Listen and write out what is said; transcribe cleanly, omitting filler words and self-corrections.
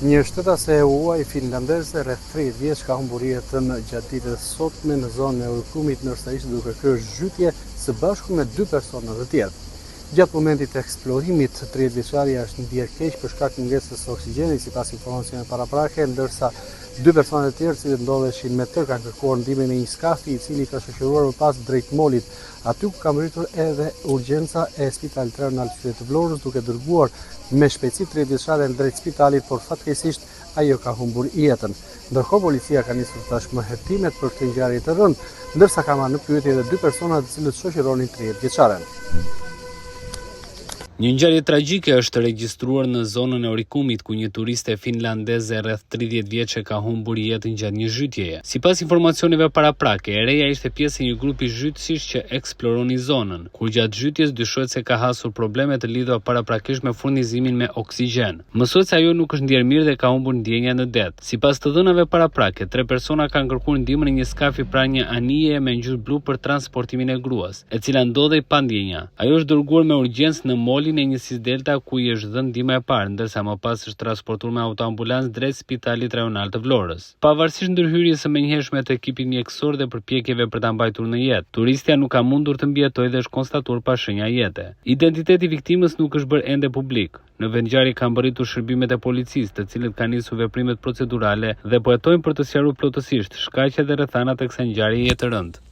Një shtetase e UA finlandeze rreth 30 vjeç ka humbur jetën gjatë ditës sotme në zonën e Urikumit ndërsa ishte duke kryer zhytje së bashku me 2 persona të tjerë. Gjatë momentit të eksplodimit, 30 vjeçaria është ndjer keq për shkak të mungesës së oksigjenit, sipas informacioneve paraprake, ndërsa 2 persona të tjerë që ndodheshin me të kanë kërkuar ndihmën e një skafi i cili ka shoqëruar më pas drejt molit, aty ku ka mbritur edhe urgjenca e spitalit rajonal qytet të Vlorës, duke dërguar me shpejtësi 30 vjeçaren drejt spitalit, por fatkeqësisht ajo ka humbur jetën. Ndërkohë policia ka nisur tashmë hetimet për këtë ngjarje të rëndë, ndërsa ka marrë në pyetje edhe 2 persona të cilët shoqëronin 30 vjeçaren. Një ngjarje tragjike është regjistruar në zonën e Urikumit ku një turiste finlandeze rreth 30 vjeçe ka humbur jetën gjatë një zhytjeje. Sipas informacioneve paraprake, e reja ishte pjesë e një grupi zhytësish që eksploroni zonën, kur gjatë zhytjes dyshohet se ka hasur probleme të lidhura paraprakisht me furnizimin me oksigjen. Mësohet se ajo nuk është ndjer mirë dhe ka humbur ndjenja në det. Sipas të dhënave paraprake, 3 persona kanë kërkuar ndihmën në një skafi pranë një anije me ngjyrë blu për transportimin e gruas, e cila ndodhej pa ndjenja. Ajo është dërguar me urgjencë në molin e njësisë Delta ku i është dhënë ndihma e parë, ndërsa më pas është transportuar me autoambulancë drejt Spitalit Rajonal të Vlorës. Pavarësisht ndërhyrjes së menjëhershme të ekipit mjekësor dhe përpjekjeve për ta mbajtur në jetë, turistja nuk ka mundur të mbijetojë dhe është konstatuar pa shenja jete. Identiteti i viktimës nuk është bërë ende publik. Në vendngjarje kanë mbërritur shërbimet e policisë, të cilët kanë nisur veprimet procedurale dhe po hetojnë për të sqaruar plotësisht shkaqet dhe rrethanat e kësaj ngjarjeje të rëndë.